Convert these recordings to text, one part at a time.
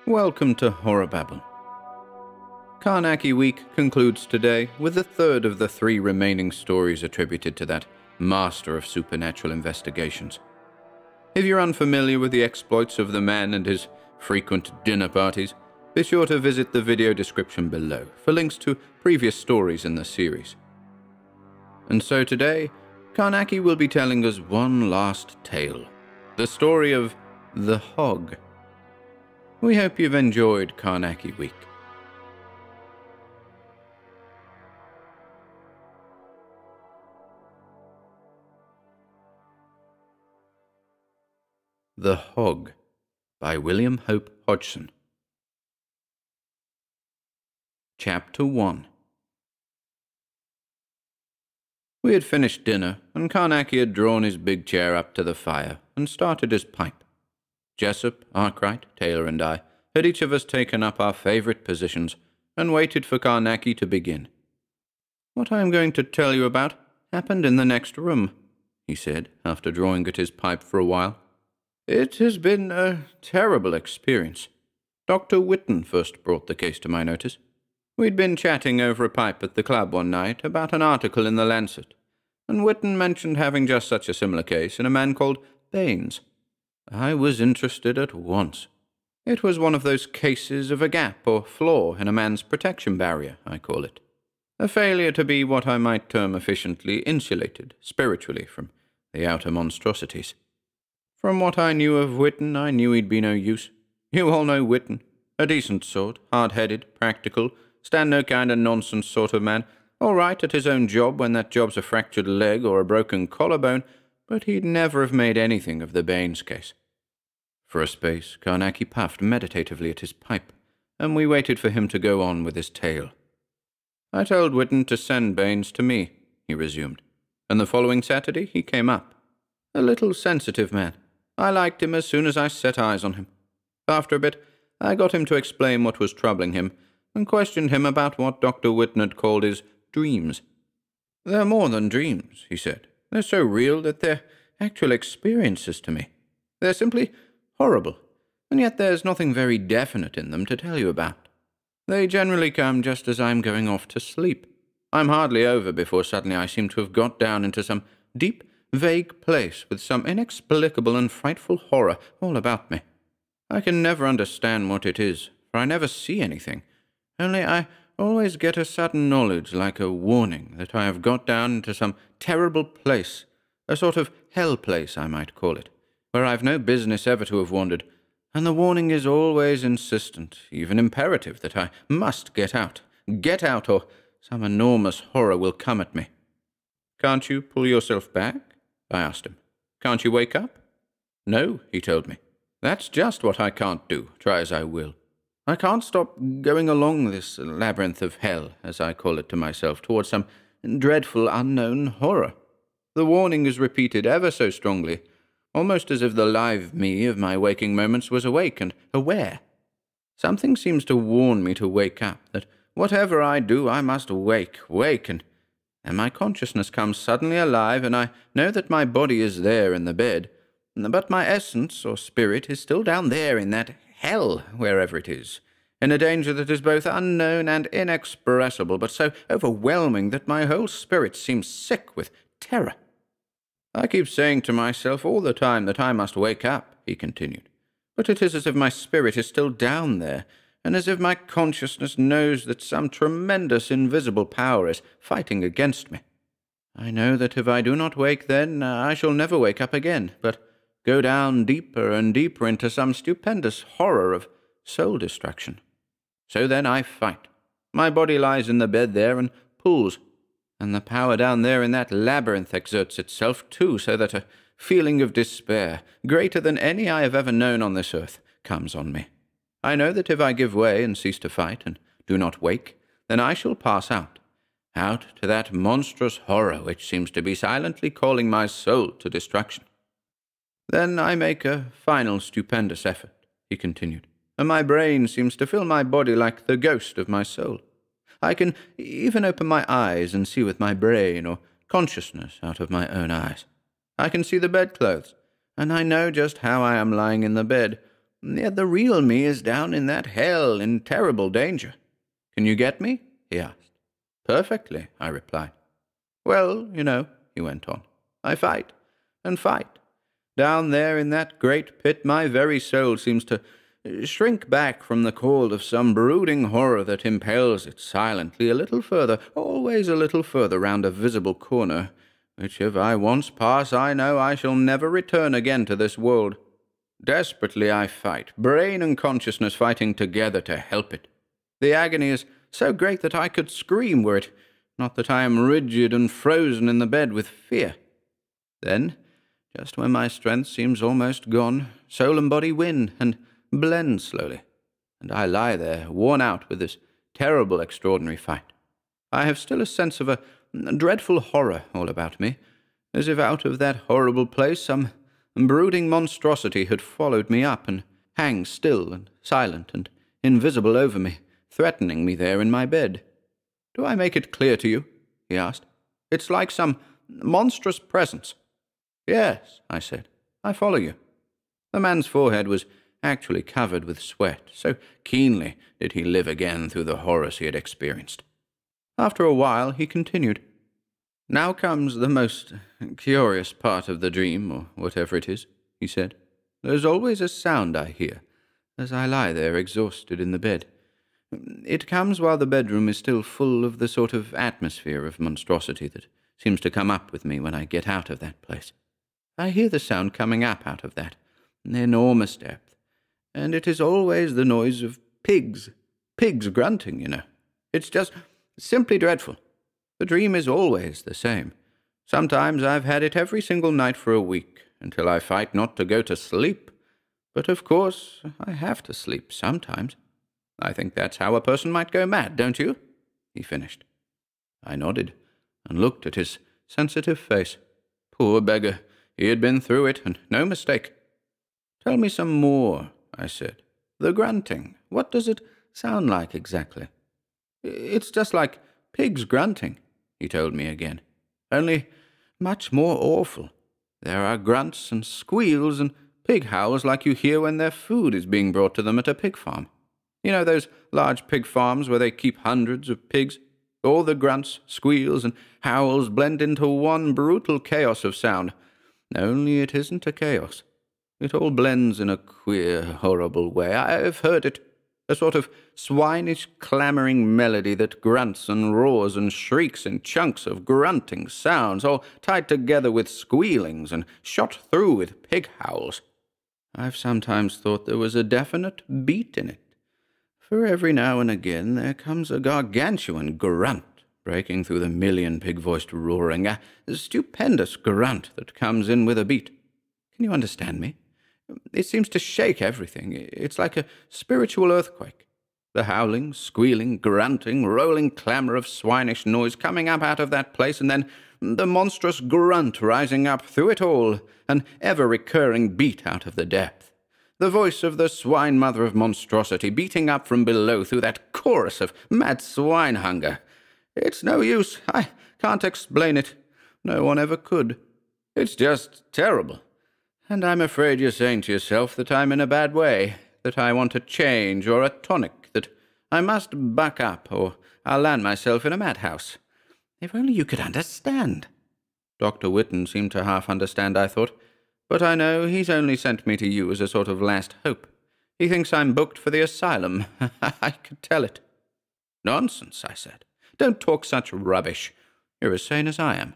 Welcome to HorrorBabble. Carnacki Week concludes today with the third of the 3 remaining stories attributed to that master of supernatural investigations. If you're unfamiliar with the exploits of the man and his frequent dinner parties, be sure to visit the video description below for links to previous stories in the series. And so today, Carnacki will be telling us one last tale, the story of the Hog. We hope you've enjoyed Carnacki Week. The Hog by William Hope Hodgson. Chapter 1. We had finished dinner, and Carnacki had drawn his big chair up to the fire and started his pipe. Jessup, Arkwright, Taylor, and I had each of us taken up our favourite positions and waited for Carnacki to begin. "What I am going to tell you about happened in the next room," he said, after drawing at his pipe for a while. "It has been a terrible experience. Dr. Whitten first brought the case to my notice. We'd been chatting over a pipe at the club one night about an article in the Lancet, and Whitten mentioned having just such a similar case in a man called Baines. I was interested at once. It was one of those cases of a gap or flaw in a man's protection barrier, I call it. A failure to be what I might term efficiently insulated, spiritually, from the outer monstrosities. From what I knew of Whitten, I knew he'd be no use. You all know Whitten. A decent sort, hard-headed, practical, stand-no-kind-of-nonsense sort of man, all right at his own job when that job's a fractured leg or a broken collarbone, but he'd never have made anything of the Baines case." For a space, Carnacki puffed meditatively at his pipe, and we waited for him to go on with his tale. "I told Whitten to send Baines to me," he resumed, "and the following Saturday he came up. A little sensitive man. I liked him as soon as I set eyes on him. After a bit, I got him to explain what was troubling him, and questioned him about what Dr. Whitten had called his dreams. They're more than dreams, he said. They're so real that they're actual experiences to me. They're simply horrible, and yet there's nothing very definite in them to tell you about. They generally come just as I'm going off to sleep. I'm hardly over before suddenly I seem to have got down into some deep, vague place with some inexplicable and frightful horror all about me. I can never understand what it is, for I never see anything. Only I always get a sudden knowledge, like a warning, that I have got down into some terrible place, a sort of hell place, I might call it, where I've no business ever to have wandered, and the warning is always insistent, even imperative, that I must get out, or some enormous horror will come at me." "Can't you pull yourself back?" I asked him. "Can't you wake up?" "No," he told me. "That's just what I can't do, try as I will. I can't stop going along this labyrinth of hell, as I call it to myself, towards some dreadful unknown horror. The warning is repeated ever so strongly, almost as if the live me of my waking moments was awake and aware. Something seems to warn me to wake up, that whatever I do I must wake, and my consciousness comes suddenly alive, and I know that my body is there in the bed, but my essence or spirit is still down there in that hell, wherever it is, in a danger that is both unknown and inexpressible, but so overwhelming that my whole spirit seems sick with terror. I keep saying to myself all the time that I must wake up," he continued, "but it is as if my spirit is still down there, and as if my consciousness knows that some tremendous invisible power is fighting against me. I know that if I do not wake then, I shall never wake up again, but go down deeper and deeper into some stupendous horror of soul destruction. So then I fight. My body lies in the bed there and pulls, and the power down there in that labyrinth exerts itself too, so that a feeling of despair, greater than any I have ever known on this earth, comes on me. I know that if I give way and cease to fight, and do not wake, then I shall pass out to that monstrous horror which seems to be silently calling my soul to destruction. Then I make a final stupendous effort," he continued, "and my brain seems to fill my body like the ghost of my soul. I can even open my eyes and see with my brain or consciousness out of my own eyes. I can see the bedclothes, and I know just how I am lying in the bed, Yet the real me is down in that hell in terrible danger. Can you get me? He asked. Perfectly, I replied. Well, you know, he went on, I fight and fight. Down there in that great pit my very soul seems to shrink back from the call of some brooding horror that impels it silently a little further, always a little further round a visible corner, which if I once pass I know I shall never return again to this world. Desperately I fight, brain and consciousness fighting together to help it. The agony is so great that I could scream were it not that I am rigid and frozen in the bed with fear. Then, just when my strength seems almost gone, soul and body win and blend slowly, and I lie there, worn out with this terrible, extraordinary fight. I have still a sense of a dreadful horror all about me, as if out of that horrible place some brooding monstrosity had followed me up and hangs still and silent and invisible over me, threatening me there in my bed. Do I make it clear to you? He asked. It's like some monstrous presence. Yes, I said. I follow you. The man's forehead was actually covered with sweat, so keenly did he live again through the horrors he had experienced. After a while he continued. Now comes the most curious part of the dream, or whatever it is, he said. There's always a sound I hear, as I lie there exhausted in the bed. It comes while the bedroom is still full of the sort of atmosphere of monstrosity that seems to come up with me when I get out of that place. I hear the sound coming up out of that enormous depth, and it is always the noise of pigs grunting, you know. It's just simply dreadful. The dream is always the same. Sometimes I've had it every single night for a week, until I fight not to go to sleep. But of course, I have to sleep sometimes. I think that's how a person might go mad, don't you? He finished. I nodded and looked at his sensitive face. Poor beggar, he had been through it, and no mistake. Tell me some more, I said. The grunting, what does it sound like exactly? It's just like pigs grunting, he told me again, only much more awful. There are grunts and squeals and pig howls like you hear when their food is being brought to them at a pig farm. You know those large pig farms where they keep hundreds of pigs? All the grunts, squeals, and howls blend into one brutal chaos of sound. Only it isn't a chaos. It all blends in a queer, horrible way. I've heard it. A sort of swinish, clamouring melody that grunts and roars and shrieks in chunks of grunting sounds, all tied together with squealings and shot through with pig howls. I've sometimes thought there was a definite beat in it. For every now and again there comes a gargantuan grunt, breaking through the million pig-voiced roaring, a stupendous grunt that comes in with a beat. Can you understand me? It seems to shake everything. It's like a spiritual earthquake. The howling, squealing, grunting, rolling clamour of swinish noise coming up out of that place, and then the monstrous grunt rising up through it all, an ever-recurring beat out of the depth. The voice of the swine-mother of monstrosity beating up from below through that chorus of mad swine hunger. It's no use. I can't explain it. No one ever could. It's just terrible. And I'm afraid you're saying to yourself that I'm in a bad way, that I want a change or a tonic, that I must buck up or I'll land myself in a madhouse. If only you could understand. Dr. Whitten seemed to half understand, I thought. But I know he's only sent me to you as a sort of last hope. He thinks I'm booked for the asylum. I could tell it. Nonsense, I said. Don't talk such rubbish. You're as sane as I am.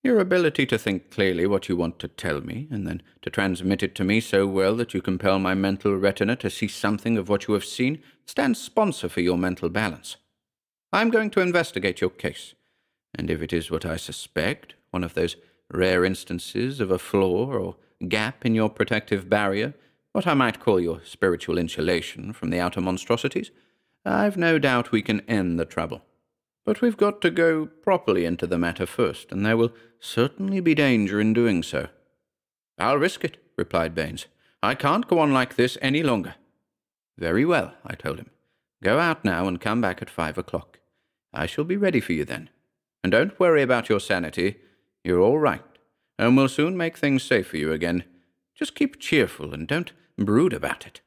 Your ability to think clearly what you want to tell me, and then to transmit it to me so well that you compel my mental retina to see something of what you have seen, stands sponsor for your mental balance. I'm going to investigate your case, and if it is what I suspect, one of those rare instances of a flaw or gap in your protective barrier, what I might call your spiritual insulation from the outer monstrosities, I've no doubt we can end the trouble. But we've got to go properly into the matter first, and there will certainly be danger in doing so. I'll risk it, replied Baines. I can't go on like this any longer. Very well, I told him. Go out now and come back at 5 o'clock. I shall be ready for you then. And don't worry about your sanity. You're all right, and we'll soon make things safe for you again. Just keep cheerful and don't brood about it.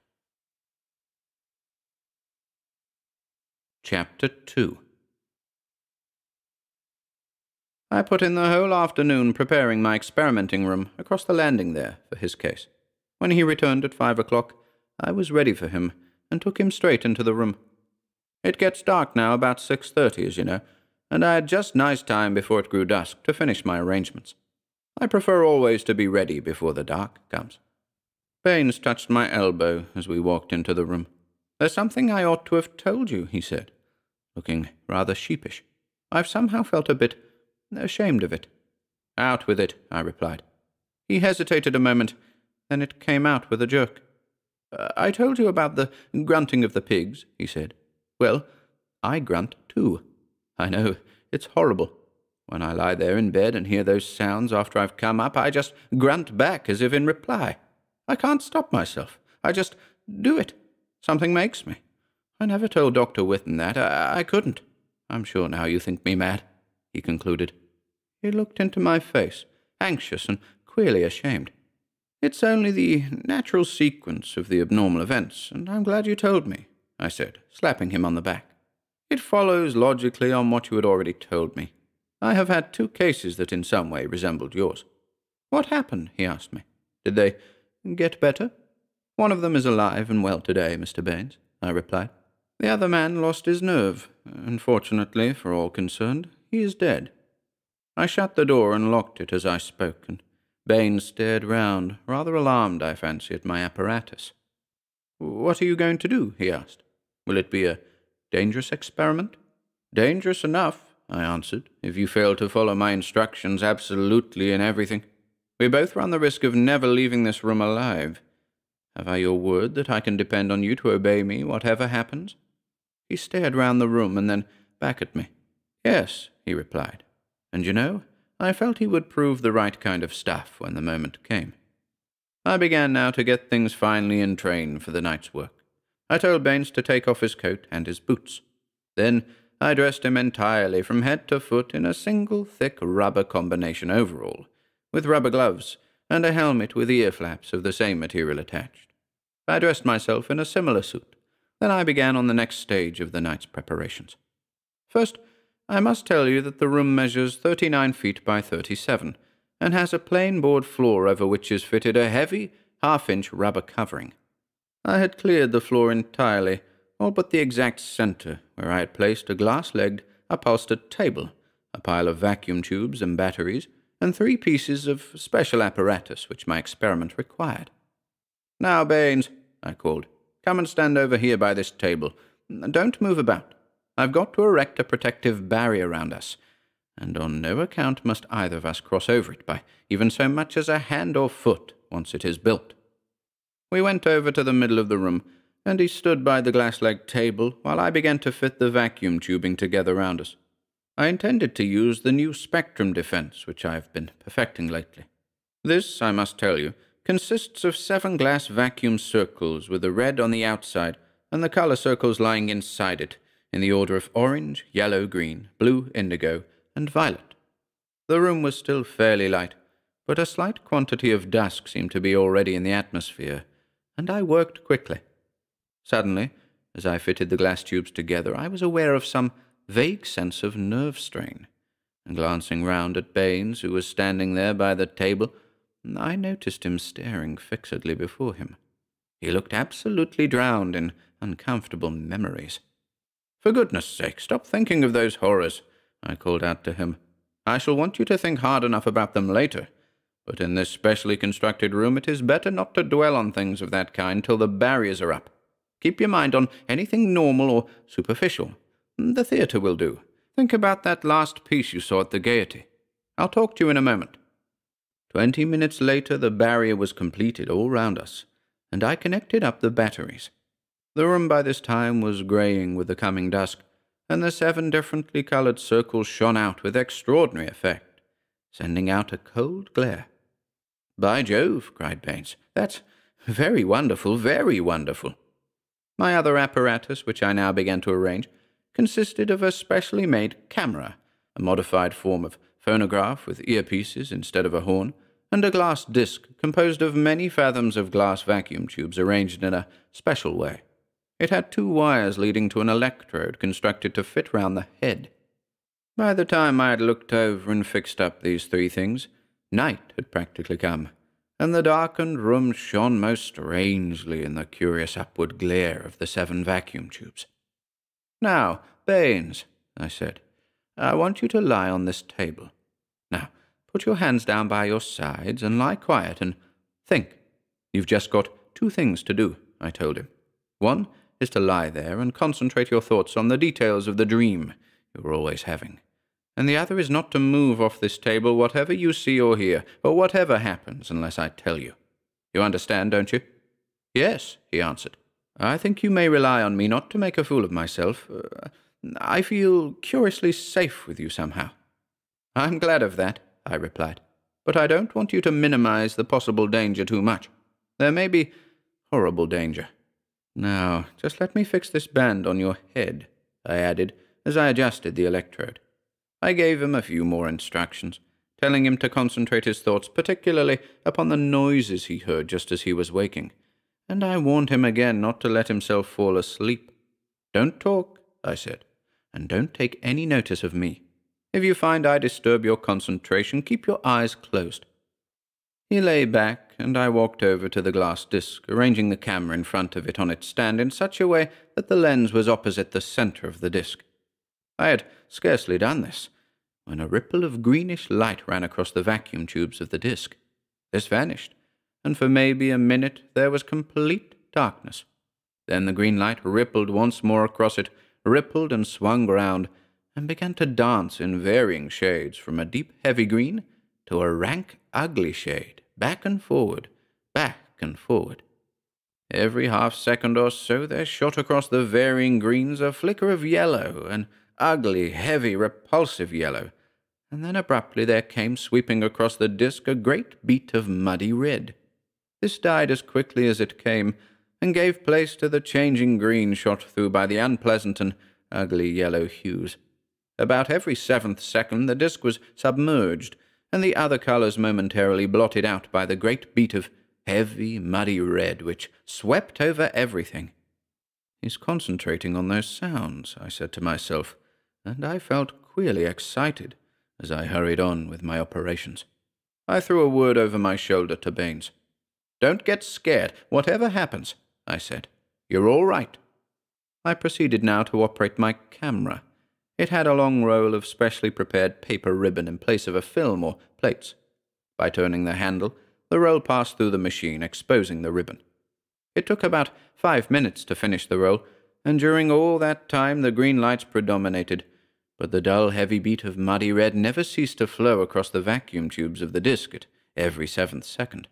Chapter 2. I put in the whole afternoon preparing my experimenting room across the landing there for his case. When he returned at 5 o'clock, I was ready for him and took him straight into the room. It gets dark now about 6:30, as you know, and I had just nice time before it grew dusk to finish my arrangements. I prefer always to be ready before the dark comes. Baines touched my elbow as we walked into the room. "There's something I ought to have told you," he said, looking rather sheepish. "I've somehow felt a bit ashamed of it." "Out with it," I replied. He hesitated a moment, then it came out with a jerk. "I told you about the grunting of the pigs," he said. "Well, I grunt too. I know, it's horrible. When I lie there in bed and hear those sounds after I've come up, I just grunt back as if in reply. I can't stop myself. I just do it. Something makes me. I never told Dr. Whitten that. I couldn't. I'm sure now you think me mad," he concluded. He looked into my face, anxious and queerly ashamed. "It's only the natural sequence of the abnormal events, and I'm glad you told me," I said, slapping him on the back. "It follows logically on what you had already told me. I have had 2 cases that in some way resembled yours." "What happened?" he asked me. "Did they get better?" "One of them is alive and well today, Mr. Baines," I replied. "The other man lost his nerve. Unfortunately, for all concerned, he is dead." I shut the door and locked it as I spoke, and Baines stared round, rather alarmed, I fancy, at my apparatus. "What are you going to do?" he asked. "Will it be a dangerous experiment?" "Dangerous enough," I answered, "if you fail to follow my instructions absolutely in everything. We both run the risk of never leaving this room alive. Have I your word that I can depend on you to obey me, whatever happens?" He stared round the room and then back at me. "Yes," he replied. And you know, I felt he would prove the right kind of stuff when the moment came. I began now to get things finally in train for the night's work. I told Baines to take off his coat and his boots. Then I dressed him entirely from head to foot in a single thick rubber combination overall, with rubber gloves and a helmet with ear flaps of the same material attached. I dressed myself in a similar suit. Then I began on the next stage of the night's preparations. First, I must tell you that the room measures 39 feet by 37, and has a plain board floor over which is fitted a heavy, half-inch rubber covering. I had cleared the floor entirely, all but the exact center, where I had placed a glass-legged, upholstered table, a pile of vacuum tubes and batteries, and 3 pieces of special apparatus which my experiment required. "Now, Baines," I called, "come and stand over here by this table. Don't move about. I've got to erect a protective barrier round us, and on no account must either of us cross over it by even so much as a hand or foot once it is built." We went over to the middle of the room, and he stood by the glass-legged table while I began to fit the vacuum tubing together round us. I intended to use the new spectrum defense which I have been perfecting lately. This, I must tell you, consists of 7 glass vacuum circles with a red on the outside and the color circles lying inside it, in the order of orange, yellow, green, blue, indigo, and violet. The room was still fairly light, but a slight quantity of dusk seemed to be already in the atmosphere, and I worked quickly. Suddenly, as I fitted the glass tubes together, I was aware of some vague sense of nerve strain, and glancing round at Baines, who was standing there by the table, I noticed him staring fixedly before him. He looked absolutely drowned in uncomfortable memories. "For goodness sake, stop thinking of those horrors," I called out to him. "I shall want you to think hard enough about them later, but in this specially constructed room it is better not to dwell on things of that kind till the barriers are up. Keep your mind on anything normal or superficial. The theatre will do. Think about that last piece you saw at the Gaiety. I'll talk to you in a moment." 20 minutes later the barrier was completed all round us, and I connected up the batteries. The room by this time was greying with the coming dusk, and the 7 differently coloured circles shone out with extraordinary effect, sending out a cold glare. "By Jove," cried Baines, "that's very wonderful, very wonderful." My other apparatus, which I now began to arrange, consisted of a specially made camera, a modified form of phonograph with earpieces instead of a horn, and a glass disc composed of many fathoms of glass vacuum tubes arranged in a special way. It had 2 wires leading to an electrode constructed to fit round the head. By the time I had looked over and fixed up these 3 things, night had practically come, and the darkened room shone most strangely in the curious upward glare of the 7 vacuum tubes. "Now, Baines," I said, "I want you to lie on this table. Now, put your hands down by your sides and lie quiet and think. You've just got 2 things to do," I told him. "One is to lie there and concentrate your thoughts on the details of the dream you're always having. And the other is not to move off this table whatever you see or hear, or whatever happens unless I tell you. You understand, don't you?" "Yes," he answered. "I think you may rely on me not to make a fool of myself. I feel curiously safe with you somehow." "I'm glad of that," I replied. "But I don't want you to minimize the possible danger too much. There may be horrible danger. Now, just let me fix this band on your head," I added, as I adjusted the electrode. I gave him a few more instructions, telling him to concentrate his thoughts particularly upon the noises he heard just as he was waking, and I warned him again not to let himself fall asleep. "Don't talk," I said, "and don't take any notice of me. If you find I disturb your concentration, keep your eyes closed." He lay back, and I walked over to the glass disc, arranging the camera in front of it on its stand in such a way that the lens was opposite the center of the disc. I had scarcely done this when a ripple of greenish light ran across the vacuum tubes of the disc. This vanished, and for maybe a minute there was complete darkness. Then the green light rippled once more across it, rippled and swung round, and began to dance in varying shades from a deep heavy green to a rank ugly shade, back and forward, back and forward. Every half-second or so there shot across the varying greens a flicker of yellow, an ugly, heavy, repulsive yellow, and then abruptly there came sweeping across the disc a great beat of muddy red. This died as quickly as it came, and gave place to the changing green shot through by the unpleasant and ugly yellow hues. About every 7th second the disc was submerged, and the other colours momentarily blotted out by the great beat of heavy, muddy red which swept over everything. "He's concentrating on those sounds," I said to myself, and I felt queerly excited as I hurried on with my operations. I threw a word over my shoulder to Baines. "Don't get scared, whatever happens," I said. "You're all right." I proceeded now to operate my camera. It had a long roll of specially prepared paper ribbon in place of a film or plates. By turning the handle, the roll passed through the machine, exposing the ribbon. It took about 5 minutes to finish the roll, and during all that time the green lights predominated, but the dull, heavy beat of muddy red never ceased to flow across the vacuum tubes of the disc at every 7th second.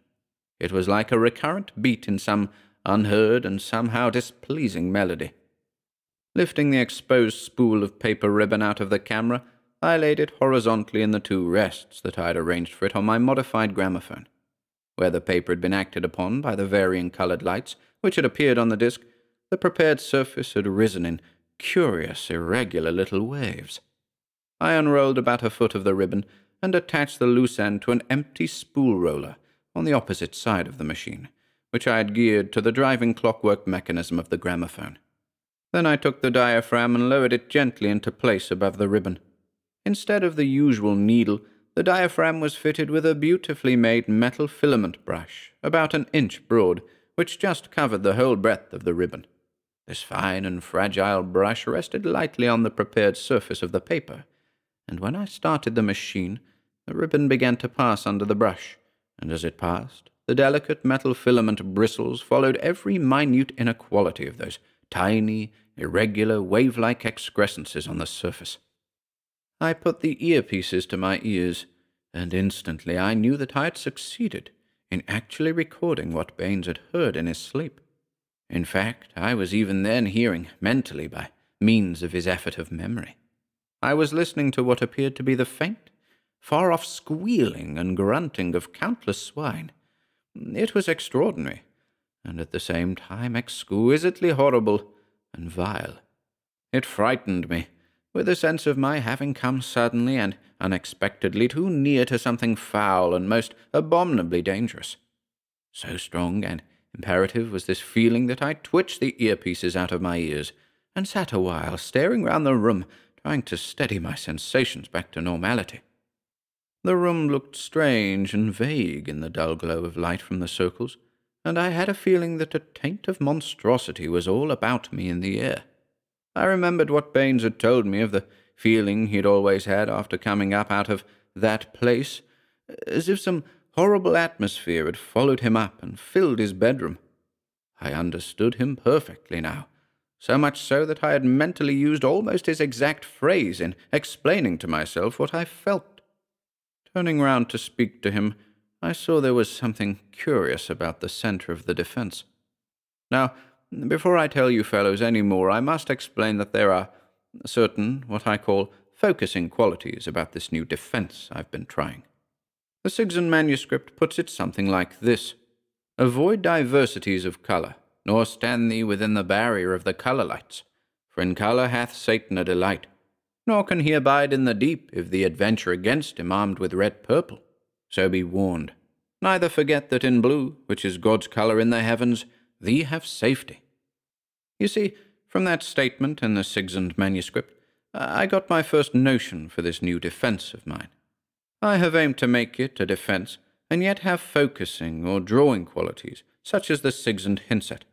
It was like a recurrent beat in some unheard and somehow displeasing melody. Lifting the exposed spool of paper ribbon out of the camera, I laid it horizontally in the 2 rests that I had arranged for it on my modified gramophone. Where the paper had been acted upon by the varying coloured lights which had appeared on the disc, the prepared surface had risen in curious, irregular little waves. I unrolled about a foot of the ribbon and attached the loose end to an empty spool roller on the opposite side of the machine, which I had geared to the driving clockwork mechanism of the gramophone. Then I took the diaphragm and lowered it gently into place above the ribbon. Instead of the usual needle, the diaphragm was fitted with a beautifully made metal filament brush, about 1 inch broad, which just covered the whole breadth of the ribbon. This fine and fragile brush rested lightly on the prepared surface of the paper, and when I started the machine, the ribbon began to pass under the brush, and as it passed, the delicate metal filament bristles followed every minute inequality of those tiny, irregular, wave-like excrescences on the surface. I put the earpieces to my ears, and instantly I knew that I had succeeded in actually recording what Baines had heard in his sleep. In fact, I was even then hearing, mentally, by means of his effort of memory. I was listening to what appeared to be the faint, far-off squealing and grunting of countless swine. It was extraordinary, and at the same time exquisitely horrible and vile. It frightened me, with a sense of my having come suddenly and unexpectedly too near to something foul and most abominably dangerous. So strong and imperative was this feeling that I twitched the earpieces out of my ears and sat a while staring round the room, trying to steady my sensations back to normality. The room looked strange and vague in the dull glow of light from the circles, and I had a feeling that a taint of monstrosity was all about me in the air. I remembered what Baines had told me of the feeling he'd always had after coming up out of that place, as if some horrible atmosphere had followed him up and filled his bedroom. I understood him perfectly now, so much so that I had mentally used almost his exact phrase in explaining to myself what I felt. Turning round to speak to him, I saw there was something curious about the centre of the defence. Now, before I tell you fellows any more, I must explain that there are certain, what I call, focusing qualities about this new defence I've been trying. The Sigson manuscript puts it something like this: "Avoid diversities of colour, nor stand thee within the barrier of the colour lights, for in colour hath Satan a delight, nor can he abide in the deep if thee adventure against him armed with red purple. So be warned. Neither forget that in blue, which is God's colour in the heavens, thee have safety." You see, from that statement in the Sigson manuscript, I got my first notion for this new defence of mine. I have aimed to make it a defence, and yet have focusing or drawing qualities, such as the Sigson hints at.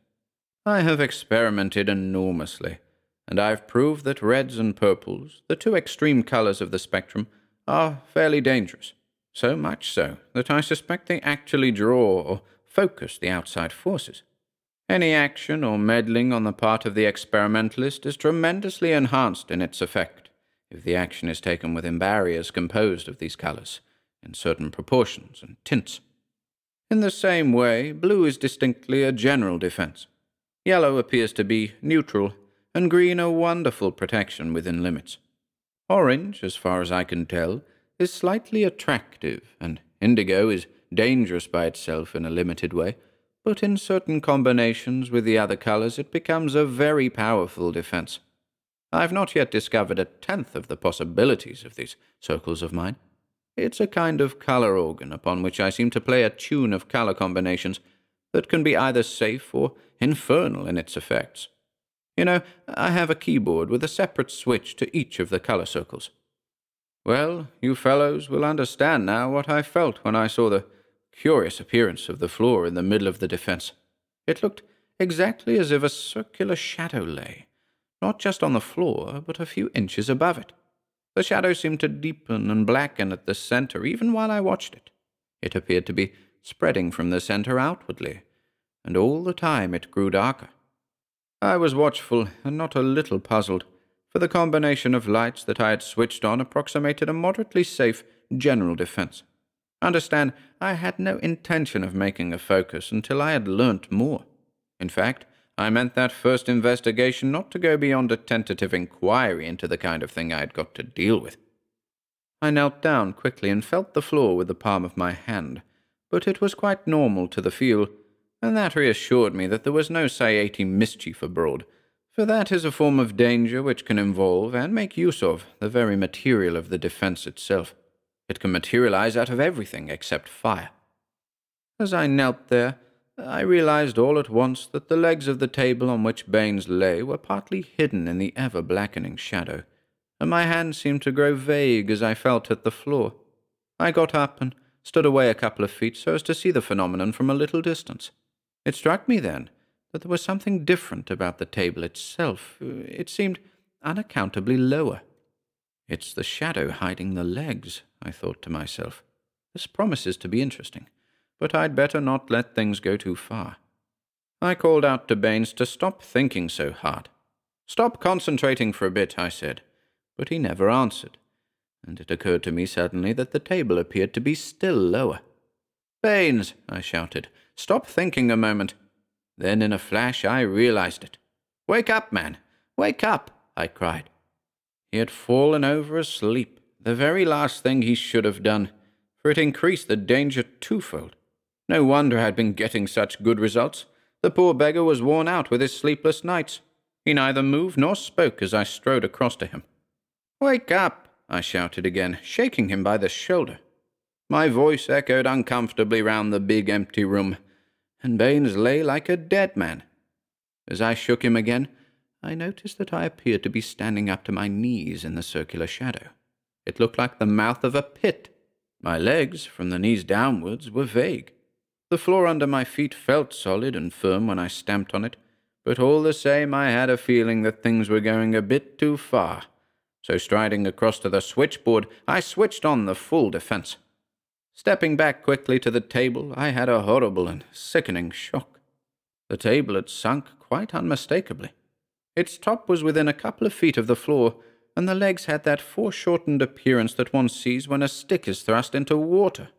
I have experimented enormously, and I've proved that reds and purples, the two extreme colours of the spectrum, are fairly dangerous, so much so that I suspect they actually draw or focus the outside forces. Any action or meddling on the part of the experimentalist is tremendously enhanced in its effect, if the action is taken within barriers composed of these colours, in certain proportions and tints. In the same way, blue is distinctly a general defence. Yellow appears to be neutral, and green a wonderful protection within limits. Orange, as far as I can tell, is slightly attractive, and indigo is dangerous by itself in a limited way, but in certain combinations with the other colours it becomes a very powerful defence. I've not yet discovered a tenth of the possibilities of these circles of mine. It's a kind of colour organ upon which I seem to play a tune of colour combinations that can be either safe or infernal in its effects. You know, I have a keyboard with a separate switch to each of the colour circles. Well, you fellows will understand now what I felt when I saw the curious appearance of the floor in the middle of the defence. It looked exactly as if a circular shadow lay, not just on the floor, but a few inches above it. The shadow seemed to deepen and blacken at the centre even while I watched it. It appeared to be spreading from the centre outwardly, and all the time it grew darker. I was watchful and not a little puzzled, for the combination of lights that I had switched on approximated a moderately safe general defence. Understand, I had no intention of making a focus until I had learnt more. In fact, I meant that first investigation not to go beyond a tentative inquiry into the kind of thing I had got to deal with. I knelt down quickly and felt the floor with the palm of my hand, but it was quite normal to the feel, and that reassured me that there was no satiety mischief abroad, for that is a form of danger which can involve and make use of the very material of the defence itself. It can materialize out of everything except fire. As I knelt there, I realized all at once that the legs of the table on which Baines lay were partly hidden in the ever-blackening shadow, and my hands seemed to grow vague as I felt at the floor. I got up and stood away a couple of feet so as to see the phenomenon from a little distance. It struck me then that there was something different about the table itself. It seemed unaccountably lower. "It's the shadow hiding the legs," I thought to myself. "This promises to be interesting, but I'd better not let things go too far." I called out to Baines to stop thinking so hard. "Stop concentrating for a bit," I said, but he never answered, and it occurred to me suddenly that the table appeared to be still lower. "Baines," I shouted, "stop thinking a moment." Then in a flash I realized it. "Wake up, man! Wake up!" I cried. He had fallen over asleep, the very last thing he should have done, for it increased the danger twofold. No wonder I had been getting such good results. The poor beggar was worn out with his sleepless nights. He neither moved nor spoke as I strode across to him. "Wake up!" I shouted again, shaking him by the shoulder. My voice echoed uncomfortably round the big empty room, and Baines lay like a dead man. As I shook him again, I noticed that I appeared to be standing up to my knees in the circular shadow. It looked like the mouth of a pit. My legs, from the knees downwards, were vague. The floor under my feet felt solid and firm when I stamped on it, but all the same I had a feeling that things were going a bit too far. So striding across to the switchboard, I switched on the full defense. Stepping back quickly to the table, I had a horrible and sickening shock. The table had sunk quite unmistakably. Its top was within a couple of feet of the floor, and the legs had that foreshortened appearance that one sees when a stick is thrust into water.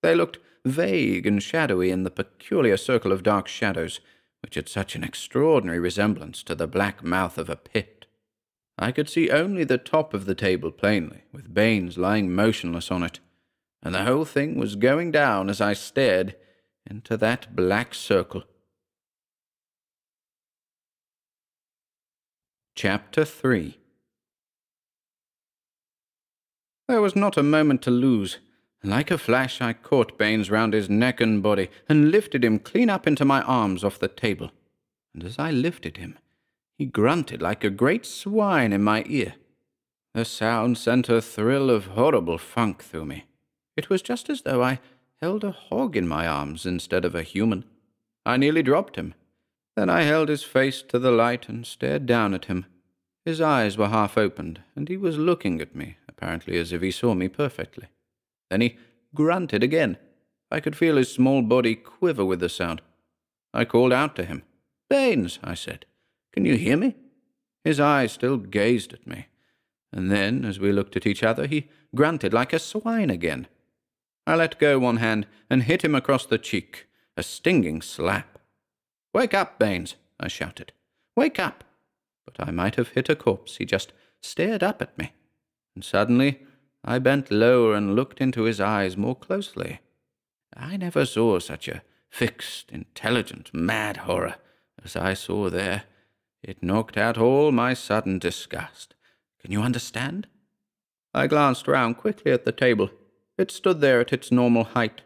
They looked vague and shadowy in the peculiar circle of dark shadows, which had such an extraordinary resemblance to the black mouth of a pit. I could see only the top of the table plainly, with Baines lying motionless on it, and the whole thing was going down as I stared into that black circle. Chapter 3. There was not a moment to lose. Like a flash I caught Baines round his neck and body, and lifted him clean up into my arms off the table. And as I lifted him, he grunted like a great swine in my ear. The sound sent a thrill of horrible funk through me. It was just as though I held a hog in my arms instead of a human. I nearly dropped him. Then I held his face to the light and stared down at him. His eyes were half opened, and he was looking at me, apparently as if he saw me perfectly. Then he grunted again. I could feel his small body quiver with the sound. I called out to him. "Baines," I said, "can you hear me?" His eyes still gazed at me, and then, as we looked at each other, he grunted like a swine again. I let go one hand and hit him across the cheek, a stinging slap. "Wake up, Baines," I shouted. "Wake up!" But I might have hit a corpse. He just stared up at me, and suddenly I bent lower and looked into his eyes more closely. I never saw such a fixed, intelligent, mad horror as I saw there. It knocked out all my sudden disgust. Can you understand? I glanced round quickly at the table. It stood there at its normal height,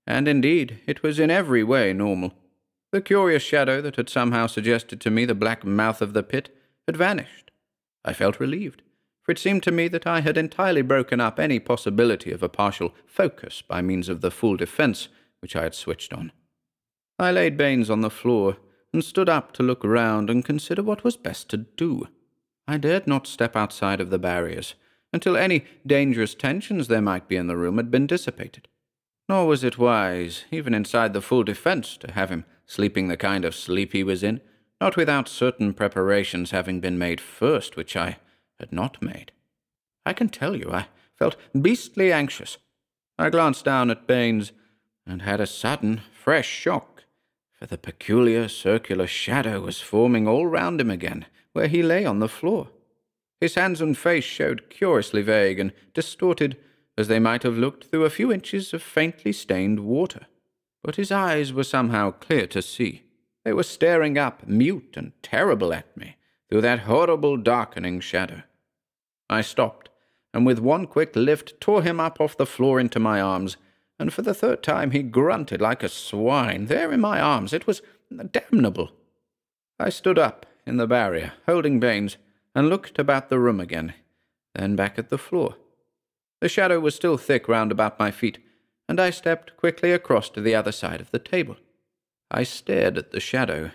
and indeed it was in every way normal. The curious shadow that had somehow suggested to me the black mouth of the pit had vanished. I felt relieved, for it seemed to me that I had entirely broken up any possibility of a partial focus by means of the full defense which I had switched on. I laid Baines on the floor and stood up to look round and consider what was best to do. I dared not step outside of the barriers until any dangerous tensions there might be in the room had been dissipated. Nor was it wise, even inside the full defense, to have him sleeping the kind of sleep he was in, not without certain preparations having been made first, which I had not made. I can tell you, I felt beastly anxious. I glanced down at Baines and had a sudden, fresh shock, for the peculiar circular shadow was forming all round him again, where he lay on the floor. His hands and face showed curiously vague and distorted, as they might have looked through a few inches of faintly stained water. But his eyes were somehow clear to see. They were staring up, mute and terrible at me, through that horrible darkening shadow. I stopped, and with one quick lift tore him up off the floor into my arms, and for the third time he grunted like a swine, there in my arms. It was damnable. I stood up in the barrier, holding Baines, and looked about the room again, then back at the floor. The shadow was still thick round about my feet, and I stepped quickly across to the other side of the table. I stared at the shadow,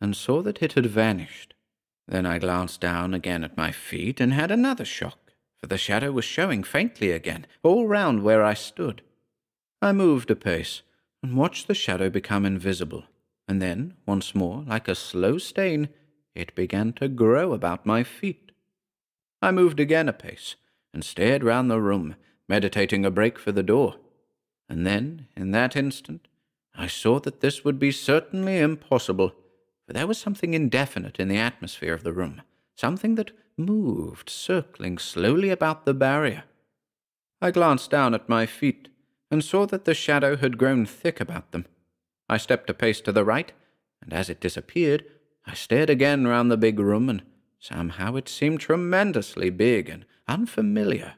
and saw that it had vanished. Then I glanced down again at my feet, and had another shock, for the shadow was showing faintly again, all round where I stood. I moved a pace, and watched the shadow become invisible, and then, once more, like a slow stain, it began to grow about my feet. I moved again a pace, and stared round the room, meditating a break for the door. And then, in that instant, I saw that this would be certainly impossible, for there was something indefinite in the atmosphere of the room, something that moved, circling slowly about the barrier. I glanced down at my feet, and saw that the shadow had grown thick about them. I stepped a pace to the right, and as it disappeared, I stared again round the big room, and Somehow it seemed tremendously big and unfamiliar.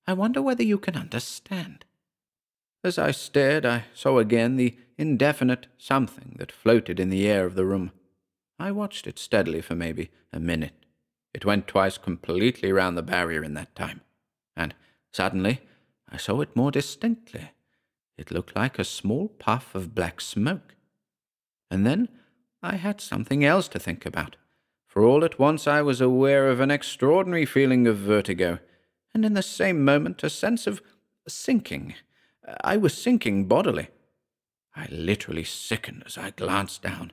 I wonder whether you can understand. As I stared, I saw again the indefinite something that floated in the air of the room. I watched it steadily for maybe a minute. It went twice completely round the barrier in that time, and suddenly I saw it more distinctly. It looked like a small puff of black smoke. And then I had something else to think about, for all at once I was aware of an extraordinary feeling of vertigo, and in the same moment a sense of sinking. I was sinking bodily. I literally sickened as I glanced down,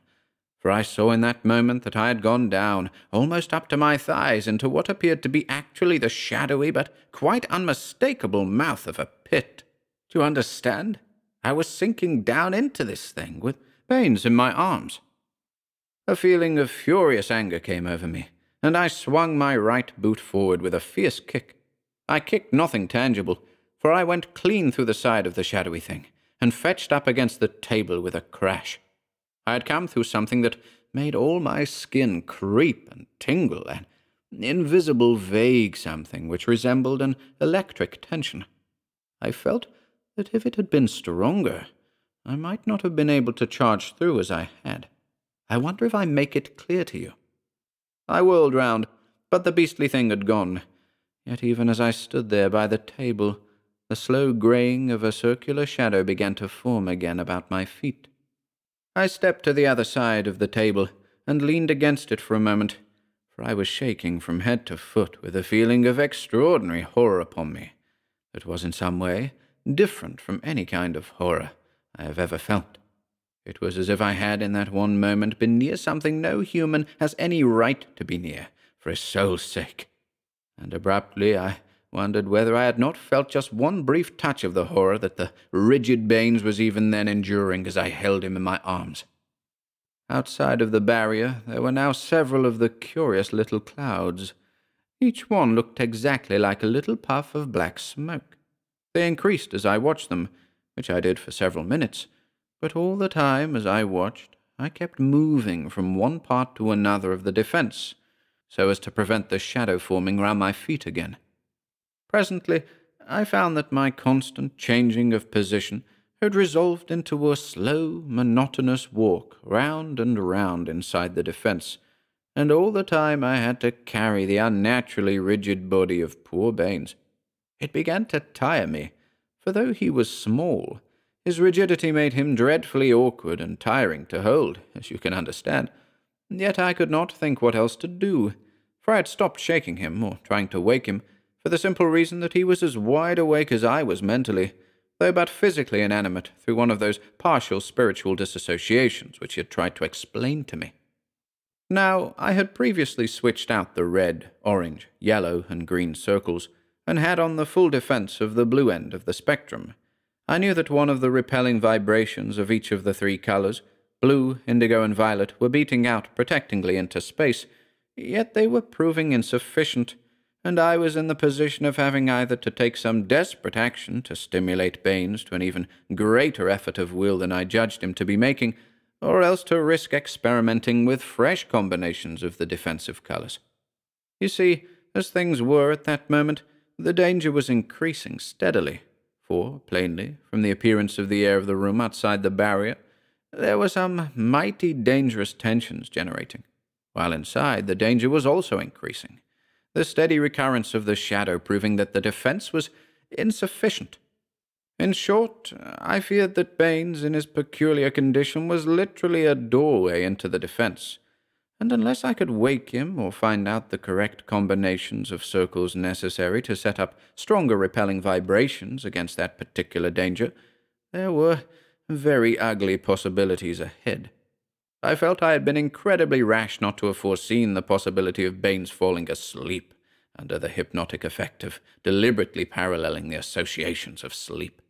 for I saw in that moment that I had gone down, almost up to my thighs, into what appeared to be actually the shadowy but quite unmistakable mouth of a pit. Do you understand? I was sinking down into this thing, with pains in my arms. A feeling of furious anger came over me, and I swung my right boot forward with a fierce kick. I kicked nothing tangible, for I went clean through the side of the shadowy thing, and fetched up against the table with a crash. I had come through something that made all my skin creep and tingle, an invisible vague something which resembled an electric tension. I felt that if it had been stronger, I might not have been able to charge through as I had. I wonder if I make it clear to you. I whirled round, but the beastly thing had gone. Yet even as I stood there by the table, the slow greying of a circular shadow began to form again about my feet. I stepped to the other side of the table and leaned against it for a moment, for I was shaking from head to foot with a feeling of extraordinary horror upon me that was in some way different from any kind of horror I have ever felt. It was as if I had in that one moment been near something no human has any right to be near for his soul's sake. And abruptly I wondered whether I had not felt just one brief touch of the horror that the rigid Baines was even then enduring as I held him in my arms. Outside of the barrier there were now several of the curious little clouds. Each one looked exactly like a little puff of black smoke. They increased as I watched them, which I did for several minutes, but all the time as I watched, I kept moving from one part to another of the defence, so as to prevent the shadow forming round my feet again. Presently, I found that my constant changing of position had resolved into a slow, monotonous walk round and round inside the defence, and all the time I had to carry the unnaturally rigid body of poor Baines. It began to tire me, for though he was small, his rigidity made him dreadfully awkward and tiring to hold, as you can understand. Yet I could not think what else to do, for I had stopped shaking him or trying to wake him, for the simple reason that he was as wide awake as I was mentally, though but physically inanimate through one of those partial spiritual disassociations which he had tried to explain to me. Now, I had previously switched out the red, orange, yellow, and green circles, and had on the full defence of the blue end of the spectrum. I knew that one of the repelling vibrations of each of the three colours, blue, indigo, and violet, were beating out protectingly into space, yet they were proving insufficient, and I was in the position of having either to take some desperate action to stimulate Baines to an even greater effort of will than I judged him to be making, or else to risk experimenting with fresh combinations of the defensive colours. You see, as things were at that moment, the danger was increasing steadily, for, plainly, from the appearance of the air of the room outside the barrier, there were some mighty dangerous tensions generating, while inside the danger was also increasing, the steady recurrence of the shadow proving that the defence was insufficient. In short, I feared that Baines, in his peculiar condition, was literally a doorway into the defence, and unless I could wake him or find out the correct combinations of circles necessary to set up stronger repelling vibrations against that particular danger, there were very ugly possibilities ahead. I felt I had been incredibly rash not to have foreseen the possibility of Baines falling asleep under the hypnotic effect of deliberately paralleling the associations of sleep.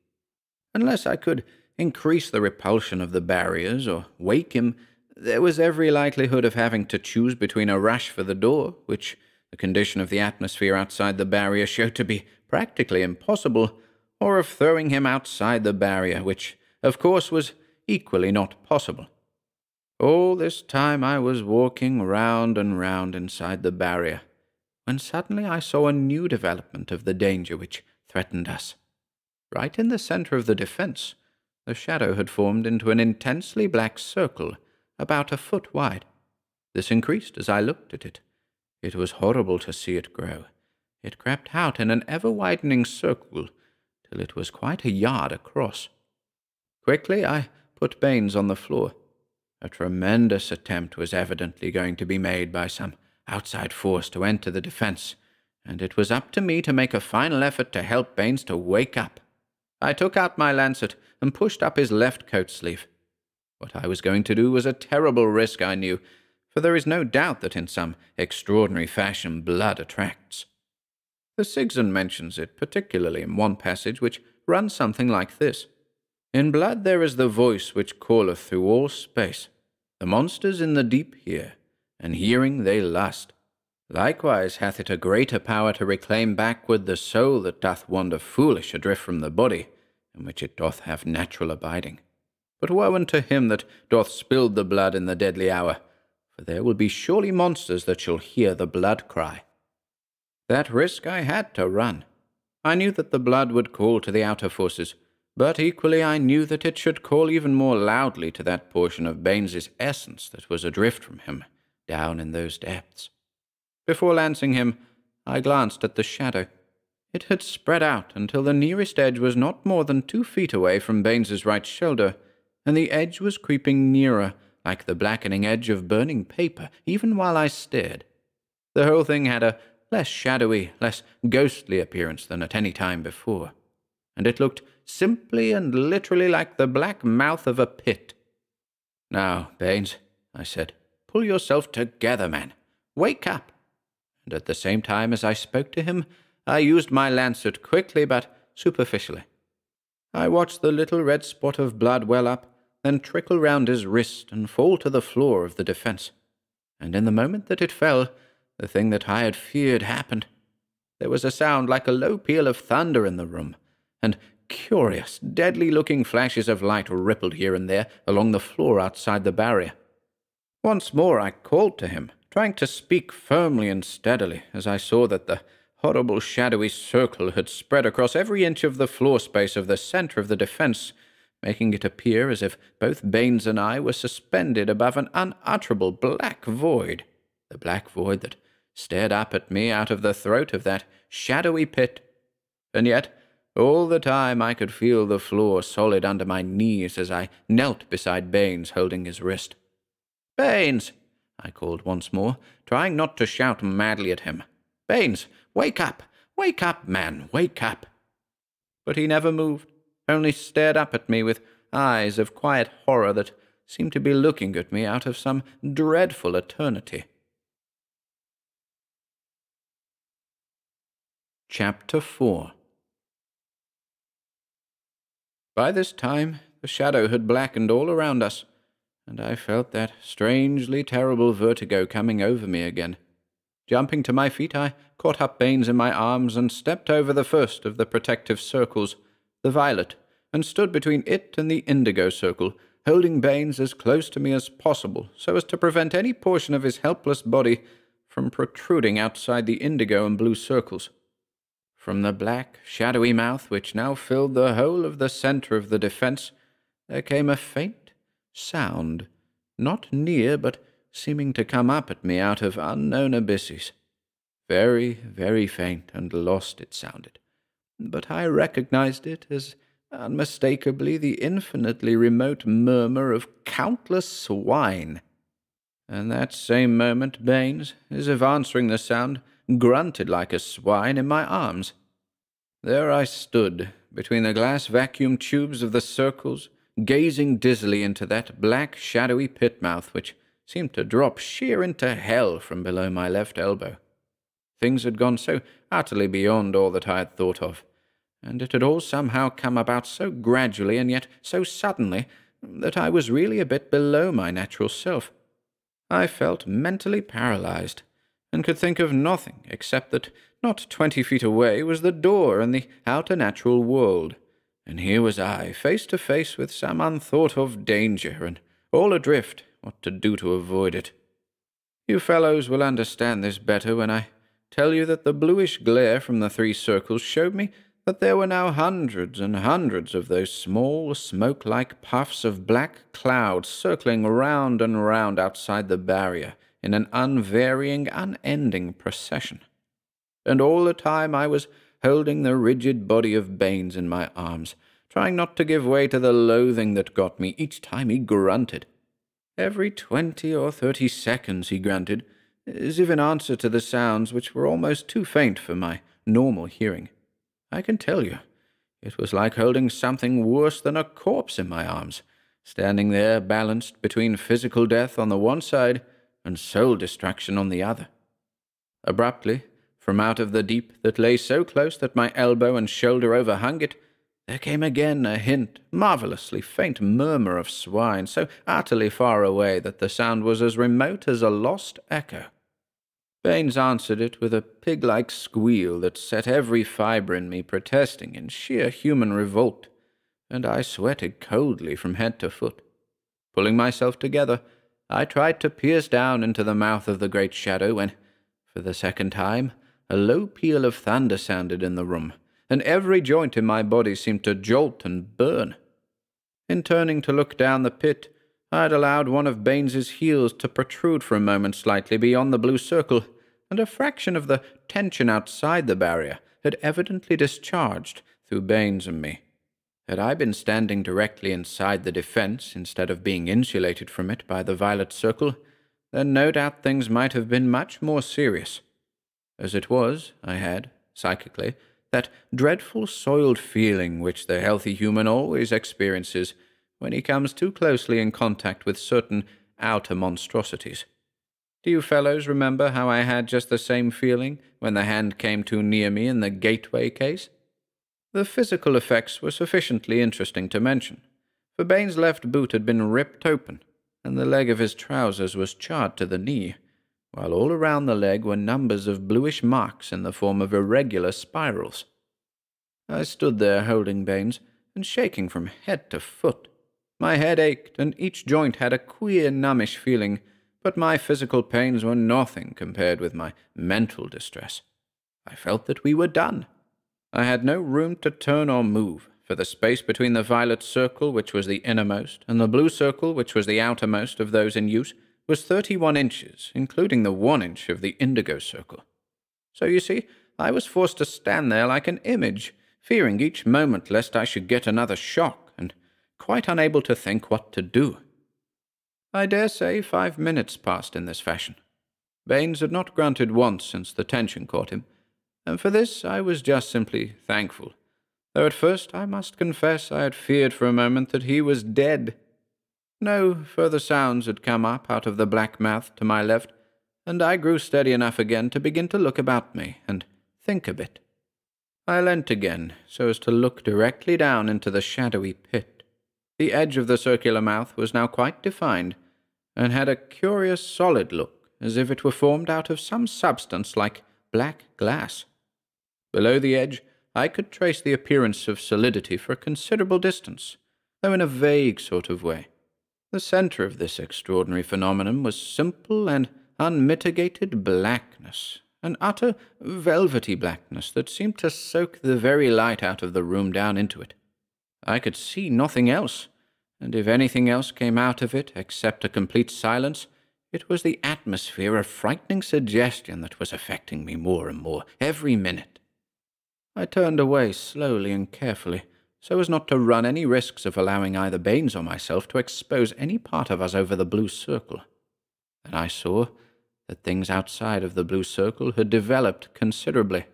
Unless I could increase the repulsion of the barriers or wake him, there was every likelihood of having to choose between a rush for the door, which the condition of the atmosphere outside the barrier showed to be practically impossible, or of throwing him outside the barrier, which, of course, was equally not possible. All this time I was walking round and round inside the barrier, when suddenly I saw a new development of the danger which threatened us. Right in the center of the defense, the shadow had formed into an intensely black circle, about a foot wide. This increased as I looked at it. It was horrible to see it grow. It crept out in an ever-widening circle, till it was quite a yard across. Quickly I put Baines on the floor. A tremendous attempt was evidently going to be made by some outside force to enter the defense, and it was up to me to make a final effort to help Baines to wake up. I took out my lancet and pushed up his left coat sleeve. What I was going to do was a terrible risk, I knew, for there is no doubt that in some extraordinary fashion blood attracts. The Sigson mentions it particularly in one passage which runs something like this. In blood there is the voice which calleth through all space. The monsters in the deep hear, and hearing they lust. Likewise hath it a greater power to reclaim backward the soul that doth wander foolish adrift from the body, in which it doth have natural abiding. But woe unto him that doth spill the blood in the deadly hour, for there will be surely monsters that shall hear the blood cry. That risk I had to run. I knew that the blood would call to the outer forces, but equally I knew that it should call even more loudly to that portion of Baines's essence that was adrift from him, down in those depths. Before lancing him, I glanced at the shadow. It had spread out until the nearest edge was not more than 2 feet away from Baines's right shoulder, and the edge was creeping nearer, like the blackening edge of burning paper, even while I stared. The whole thing had a less shadowy, less ghostly appearance than at any time before, and it looked simply and literally like the black mouth of a pit. "Now, Baines," I said, "pull yourself together, man. Wake up." And at the same time as I spoke to him, I used my lancet quickly but superficially. I watched the little red spot of blood well up, then trickle round his wrist and fall to the floor of the defense. And in the moment that it fell, the thing that I had feared happened. There was a sound like a low peal of thunder in the room, and curious, deadly-looking flashes of light rippled here and there along the floor outside the barrier. Once more I called to him, trying to speak firmly and steadily, as I saw that the horrible shadowy circle had spread across every inch of the floor space of the center of the defense, making it appear as if both Baines and I were suspended above an unutterable black void, the black void that stared up at me out of the throat of that shadowy pit. And yet, all the time I could feel the floor solid under my knees as I knelt beside Baines, holding his wrist. "Baines!" I called once more, trying not to shout madly at him. "Baines, wake up! Wake up, man, wake up!" But he never moved, only stared up at me with eyes of quiet horror that seemed to be looking at me out of some dreadful eternity. Chapter 4. By this time, the shadow had blackened all around us, and I felt that strangely terrible vertigo coming over me again. Jumping to my feet, I caught up Baines in my arms and stepped over the first of the protective circles, the violet, and stood between it and the indigo circle, holding Baines as close to me as possible so as to prevent any portion of his helpless body from protruding outside the indigo and blue circles. From the black, shadowy mouth which now filled the whole of the center of the defense, there came a faint sound, not near, but seeming to come up at me out of unknown abysses. Very, very faint and lost it sounded, but I recognized it as unmistakably the infinitely remote murmur of countless swine. And that same moment Baines, as if answering the sound, grunted like a swine in my arms. There I stood, between the glass vacuum tubes of the circles, gazing dizzily into that black, shadowy pit-mouth which seemed to drop sheer into hell from below my left elbow. Things had gone so utterly beyond all that I had thought of, and it had all somehow come about so gradually and yet so suddenly that I was really a bit below my natural self. I felt mentally paralyzed, and could think of nothing except that not 20 feet away was the door and the outer natural world, and here was I, face to face with some unthought-of danger, and all adrift, what to do to avoid it. You fellows will understand this better when I tell you that the bluish glare from the 3 circles showed me that there were now hundreds and hundreds of those small, smoke-like puffs of black cloud circling round and round outside the barrier in an unvarying, unending procession. And all the time I was holding the rigid body of Baines in my arms, trying not to give way to the loathing that got me each time he grunted. Every 20 or 30 seconds he grunted, as if in answer to the sounds which were almost too faint for my normal hearing. I can tell you, it was like holding something worse than a corpse in my arms, standing there balanced between physical death on the one side and soul destruction on the other. Abruptly, from out of the deep that lay so close that my elbow and shoulder overhung it, there came again a hint, marvellously faint murmur of swine, so utterly far away that the sound was as remote as a lost echo. Baines answered it with a pig-like squeal that set every fibre in me protesting in sheer human revolt, and I sweated coldly from head to foot. Pulling myself together, I tried to pierce down into the mouth of the great shadow when, for the second time, a low peal of thunder sounded in the room, and every joint in my body seemed to jolt and burn. In turning to look down the pit, I had allowed one of Baines's heels to protrude for a moment slightly beyond the blue circle, and a fraction of the tension outside the barrier had evidently discharged through Baines and me. Had I been standing directly inside the defence instead of being insulated from it by the violet circle, then no doubt things might have been much more serious. As it was, I had, psychically, that dreadful soiled feeling which the healthy human always experiences when he comes too closely in contact with certain outer monstrosities. Do you fellows remember how I had just the same feeling when the hand came too near me in the gateway case? The physical effects were sufficiently interesting to mention, for Baines' left boot had been ripped open, and the leg of his trousers was charred to the knee, while all around the leg were numbers of bluish marks in the form of irregular spirals. I stood there holding Baines, and shaking from head to foot. My head ached, and each joint had a queer nummish feeling, but my physical pains were nothing compared with my mental distress. I felt that we were done. I had no room to turn or move, for the space between the violet circle, which was the innermost, and the blue circle, which was the outermost of those in use, was 31 inches, including the 1 inch of the indigo circle. So you see, I was forced to stand there like an image, fearing each moment lest I should get another shock, and quite unable to think what to do. I dare say 5 minutes passed in this fashion. Baines had not grunted once since the tension caught him, and for this I was just simply thankful, though at first I must confess I had feared for a moment that he was dead. No further sounds had come up out of the black mouth to my left, and I grew steady enough again to begin to look about me and think a bit. I leant again, so as to look directly down into the shadowy pit. The edge of the circular mouth was now quite defined, and had a curious solid look, as if it were formed out of some substance like black glass. Below the edge, I could trace the appearance of solidity for a considerable distance, though in a vague sort of way. The centre of this extraordinary phenomenon was simple and unmitigated blackness, an utter velvety blackness that seemed to soak the very light out of the room down into it. I could see nothing else, and if anything else came out of it except a complete silence, it was the atmosphere of frightening suggestion that was affecting me more and more every minute. I turned away slowly and carefully, so as not to run any risks of allowing either Baines or myself to expose any part of us over the blue circle. And I saw that things outside of the blue circle had developed considerably,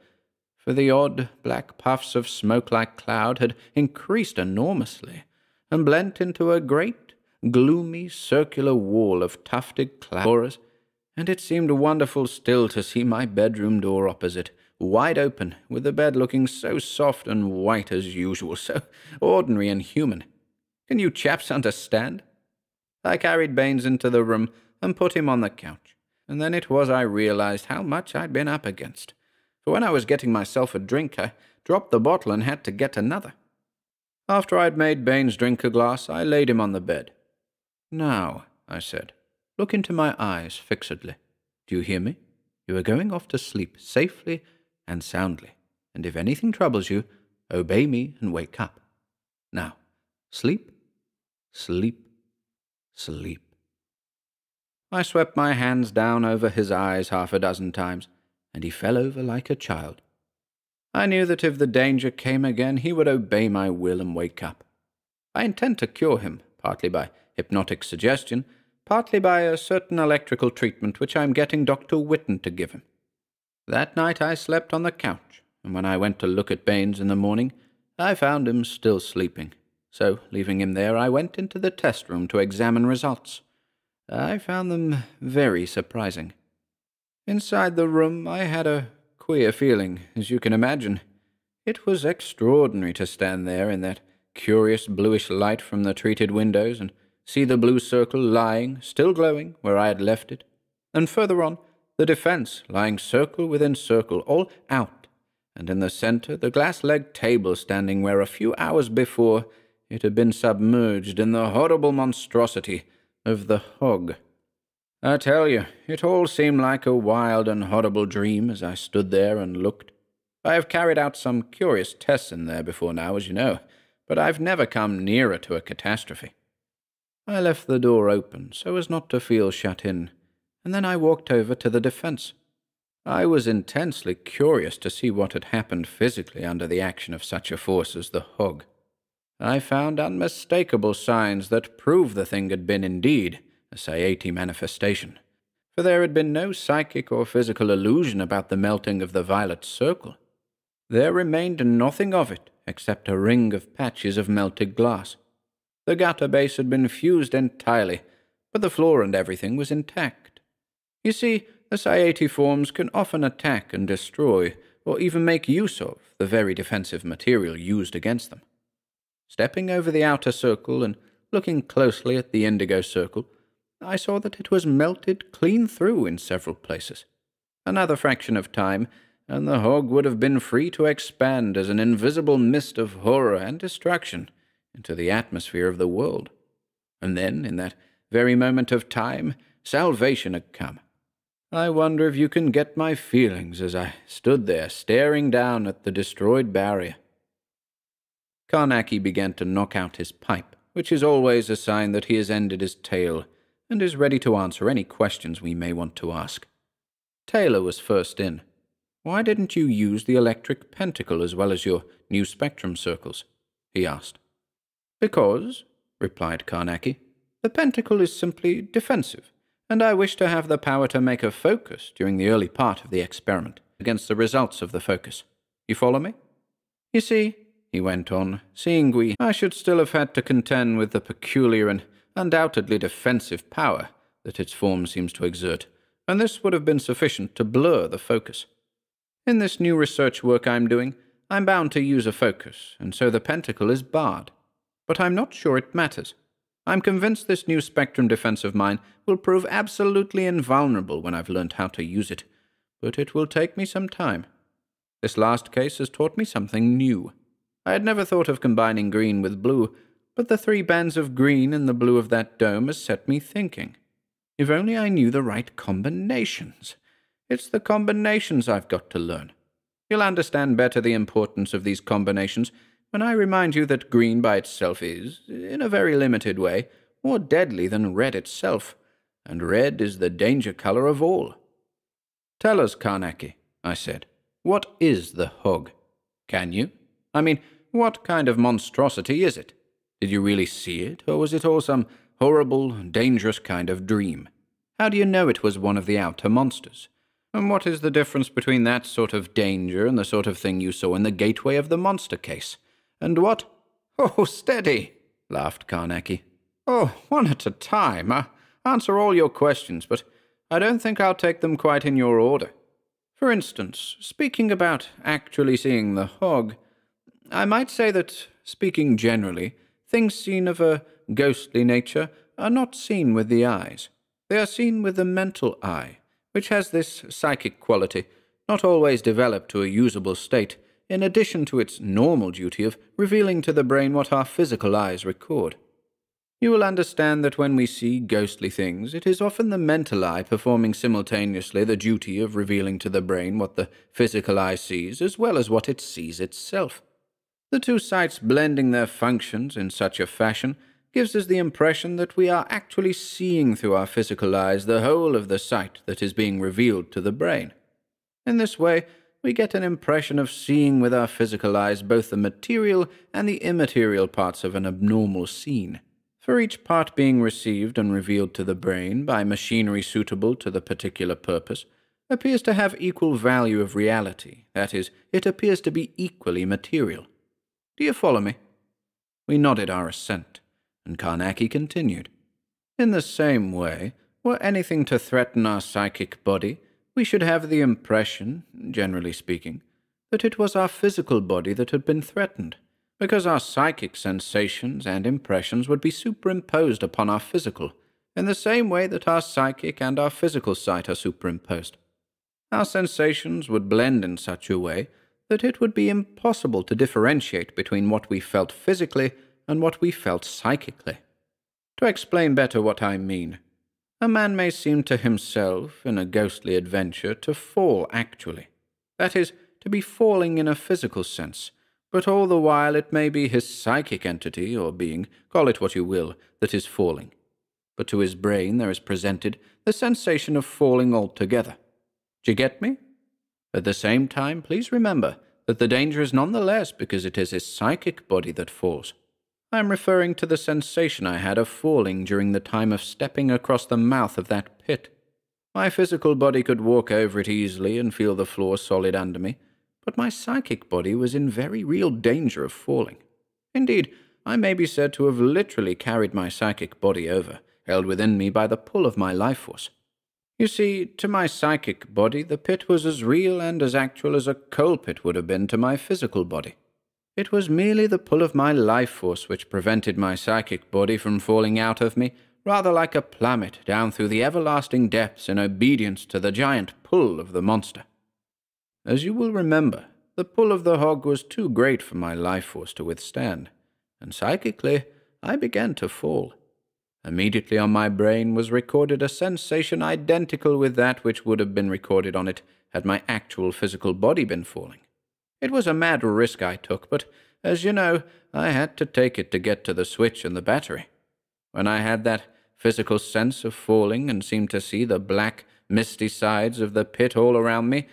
for the odd black puffs of smoke-like cloud had increased enormously, and blent into a great, gloomy, circular wall of tufted clouds, and it seemed wonderful still to see my bedroom door opposite, wide open, with the bed looking so soft and white as usual, so ordinary and human. Can you chaps understand? I carried Baines into the room and put him on the couch, and then it was I realized how much I'd been up against. For when I was getting myself a drink, I dropped the bottle and had to get another. After I'd made Baines drink a glass, I laid him on the bed. "Now," I said. "Look into my eyes fixedly. Do you hear me? You are going off to sleep safely and soundly, and if anything troubles you, obey me and wake up. Now, sleep, sleep, sleep." I swept my hands down over his eyes 6 times, and he fell over like a child. I knew that if the danger came again, he would obey my will and wake up. I intend to cure him, partly by hypnotic suggestion, partly by a certain electrical treatment which I am getting Dr. Whitten to give him. That night I slept on the couch, and when I went to look at Baines in the morning, I found him still sleeping. So, leaving him there, I went into the test room to examine results. I found them very surprising. Inside the room I had a queer feeling, as you can imagine. It was extraordinary to stand there in that curious bluish light from the treated windows and see the blue circle lying, still glowing, where I had left it, and further on, the defence lying circle within circle, all out, and in the centre the glass-legged table standing where a few hours before it had been submerged in the horrible monstrosity of the hog. I tell you, it all seemed like a wild and horrible dream as I stood there and looked. I have carried out some curious tests in there before now, as you know, but I've never come nearer to a catastrophe. I left the door open so as not to feel shut in, and then I walked over to the defence. I was intensely curious to see what had happened physically under the action of such a force as the hog. I found unmistakable signs that proved the thing had been indeed a satiety manifestation, for there had been no psychic or physical illusion about the melting of the violet circle. There remained nothing of it except a ring of patches of melted glass. The gutter base had been fused entirely, but the floor and everything was intact. You see, the satiety forms can often attack and destroy, or even make use of, the very defensive material used against them. Stepping over the outer circle and looking closely at the indigo circle, I saw that it was melted clean through in several places. Another fraction of time, and the hog would have been free to expand as an invisible mist of horror and destruction into the atmosphere of the world. And then, in that very moment of time, salvation had come. I wonder if you can get my feelings as I stood there staring down at the destroyed barrier. Carnacki began to knock out his pipe, which is always a sign that he has ended his tale and is ready to answer any questions we may want to ask. Taylor was first in. "Why didn't you use the electric pentacle as well as your new spectrum circles?" he asked. "Because," replied Carnacki, "the pentacle is simply defensive, and I wish to have the power to make a focus during the early part of the experiment against the results of the focus. You follow me? You see," he went on, "seeing I should still have had to contend with the peculiar and undoubtedly defensive power that its form seems to exert, and this would have been sufficient to blur the focus. In this new research work I'm doing, I'm bound to use a focus, and so the pentacle is barred. But I'm not sure it matters. I'm convinced this new spectrum defense of mine will prove absolutely invulnerable when I've learned how to use it, but it will take me some time. This last case has taught me something new. I had never thought of combining green with blue, but the 3 bands of green in the blue of that dome has set me thinking. If only I knew the right combinations. It's the combinations I've got to learn. You'll understand better the importance of these combinations when I remind you that green by itself is, in a very limited way, more deadly than red itself, and red is the danger color of all. "Tell us, Carnacki," I said, "what is the hog? Can you? I mean, what kind of monstrosity is it? Did you really see it, or was it all some horrible, dangerous kind of dream? How do you know it was one of the outer monsters? And what is the difference between that sort of danger and the sort of thing you saw in the gateway of the monster case? And what—" "Oh, steady," laughed Carnacki. "Oh, one at a time. I'll answer all your questions, but I don't think I'll take them quite in your order. For instance, speaking about actually seeing the hog, I might say that, speaking generally, things seen of a ghostly nature are not seen with the eyes. They are seen with the mental eye, which has this psychic quality, not always developed to a usable state, in addition to its normal duty of revealing to the brain what our physical eyes record. You will understand that when we see ghostly things, it is often the mental eye performing simultaneously the duty of revealing to the brain what the physical eye sees as well as what it sees itself. The two sights blending their functions in such a fashion gives us the impression that we are actually seeing through our physical eyes the whole of the sight that is being revealed to the brain. In this way, we get an impression of seeing with our physical eyes both the material and the immaterial parts of an abnormal scene. For each part being received and revealed to the brain by machinery suitable to the particular purpose, appears to have equal value of reality, that is, it appears to be equally material. Do you follow me? We nodded our assent, and Carnacki continued. In the same way, were anything to threaten our psychic body, we should have the impression, generally speaking, that it was our physical body that had been threatened, because our psychic sensations and impressions would be superimposed upon our physical, in the same way that our psychic and our physical sight are superimposed. Our sensations would blend in such a way that it would be impossible to differentiate between what we felt physically and what we felt psychically. To explain better what I mean, a man may seem to himself, in a ghostly adventure, to fall actually. That is, to be falling in a physical sense, but all the while it may be his psychic entity, or being, call it what you will, that is falling. But to his brain there is presented the sensation of falling altogether. Do you get me? At the same time, please remember that the danger is none the less because it is his psychic body that falls. I am referring to the sensation I had of falling during the time of stepping across the mouth of that pit. My physical body could walk over it easily and feel the floor solid under me, but my psychic body was in very real danger of falling. Indeed, I may be said to have literally carried my psychic body over, held within me by the pull of my life force. You see, to my psychic body, the pit was as real and as actual as a coal pit would have been to my physical body. It was merely the pull of my life force which prevented my psychic body from falling out of me, rather like a plummet down through the everlasting depths in obedience to the giant pull of the monster. As you will remember, the pull of the hog was too great for my life force to withstand, and psychically I began to fall. Immediately on my brain was recorded a sensation identical with that which would have been recorded on it had my actual physical body been falling. It was a mad risk I took, but, as you know, I had to take it to get to the switch and the battery. When I had that physical sense of falling and seemed to see the black, misty sides of the pit all around me,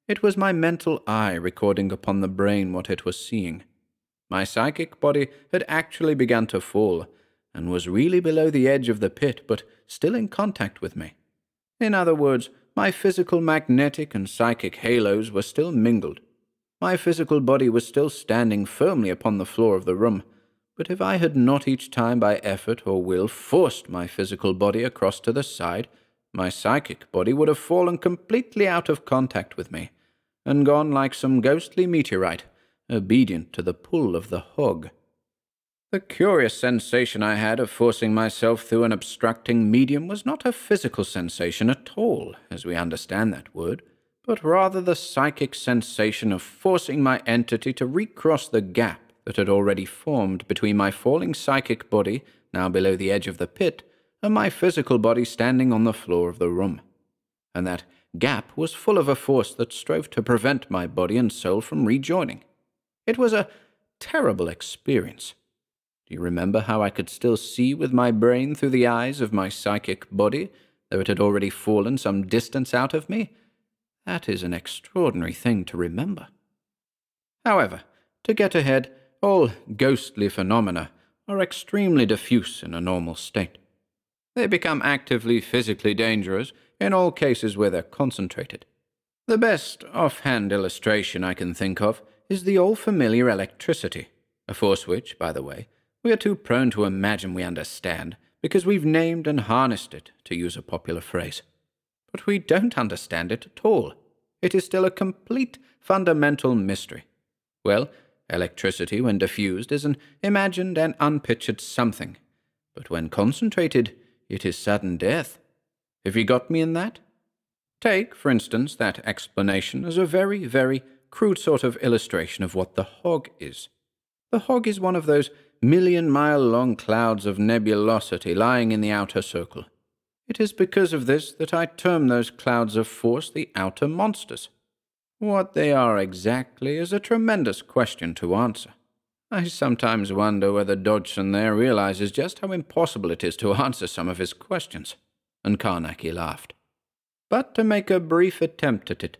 it was my mental eye recording upon the brain what it was seeing. My psychic body had actually begun to fall, and was really below the edge of the pit, but still in contact with me. In other words, my physical magnetic and psychic halos were still mingled. My physical body was still standing firmly upon the floor of the room, but if I had not each time by effort or will forced my physical body across to the side, my psychic body would have fallen completely out of contact with me, and gone like some ghostly meteorite, obedient to the pull of the hog. The curious sensation I had of forcing myself through an obstructing medium was not a physical sensation at all, as we understand that word, but rather the psychic sensation of forcing my entity to recross the gap that had already formed between my falling psychic body, now below the edge of the pit, and my physical body standing on the floor of the room. And that gap was full of a force that strove to prevent my body and soul from rejoining. It was a terrible experience. Do you remember how I could still see with my brain through the eyes of my psychic body, though it had already fallen some distance out of me? That is an extraordinary thing to remember. However, to get ahead, all ghostly phenomena are extremely diffuse in a normal state. They become actively physically dangerous in all cases where they're concentrated. The best offhand illustration I can think of is the all-familiar electricity, a force which, by the way, we are too prone to imagine we understand because we've named and harnessed it, to use a popular phrase. But we don't understand it at all. It is still a complete fundamental mystery. Well, electricity, when diffused, is an imagined and unpictured something, but when concentrated, it is sudden death. Have you got me in that? Take, for instance, that explanation as a very, very crude sort of illustration of what the hog is. The hog is one of those million-mile-long clouds of nebulosity lying in the outer circle. It is because of this that I term those clouds of force the outer monsters. What they are exactly is a tremendous question to answer. I sometimes wonder whether Hodgson there realizes just how impossible it is to answer some of his questions." And Carnacki laughed. "But to make a brief attempt at it,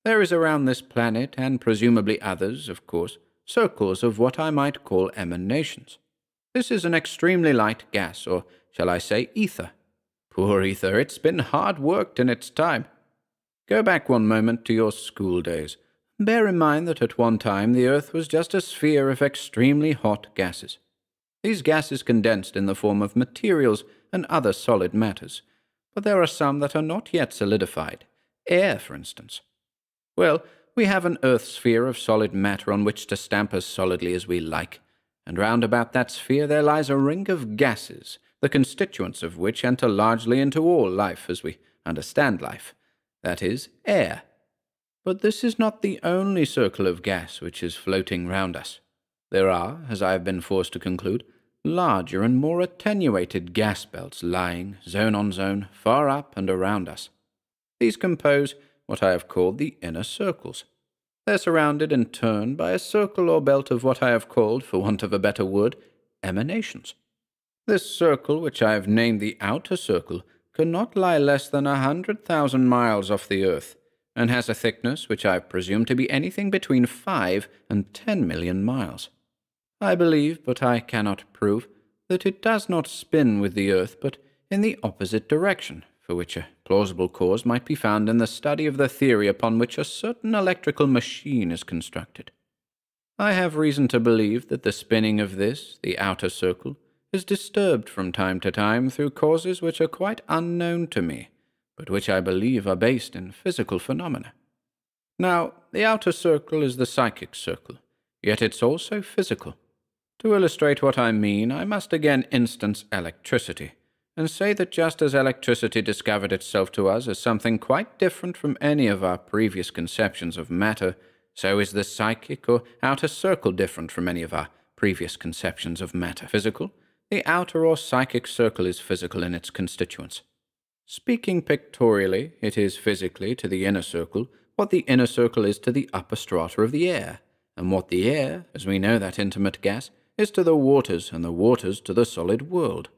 there is around this planet, and presumably others, of course, circles of what I might call emanations. This is an extremely light gas, or shall I say ether. Poor ether, it's been hard worked in its time. Go back one moment to your school days. Bear in mind that at one time the Earth was just a sphere of extremely hot gases. These gases condensed in the form of materials and other solid matters, but there are some that are not yet solidified. Air, for instance. Well, we have an Earth sphere of solid matter on which to stamp as solidly as we like, and round about that sphere there lies a ring of gases, the constituents of which enter largely into all life as we understand life, that is, air. But this is not the only circle of gas which is floating round us. There are, as I have been forced to conclude, larger and more attenuated gas belts lying, zone on zone, far up and around us. These compose what I have called the inner circles. They're surrounded in turn by a circle or belt of what I have called, for want of a better word, emanations. This circle, which I have named the outer circle, cannot lie less than 100,000 miles off the Earth, and has a thickness which I presume to be anything between 5 and 10 million miles. I believe, but I cannot prove, that it does not spin with the Earth, but in the opposite direction, for which a plausible cause might be found in the study of the theory upon which a certain electrical machine is constructed. I have reason to believe that the spinning of this, the outer circle, is disturbed from time to time through causes which are quite unknown to me, but which I believe are based in physical phenomena. Now, the outer circle is the psychic circle, yet it's also physical. To illustrate what I mean, I must again instance electricity, and say that just as electricity discovered itself to us as something quite different from any of our previous conceptions of matter, so is the psychic or outer circle different from any of our previous conceptions of matter. Physical, the outer or psychic circle is physical in its constituents. Speaking pictorially, it is physically to the inner circle what the inner circle is to the upper strata of the air, and what the air, as we know that intimate gas, is to the waters, and the waters to the solid world.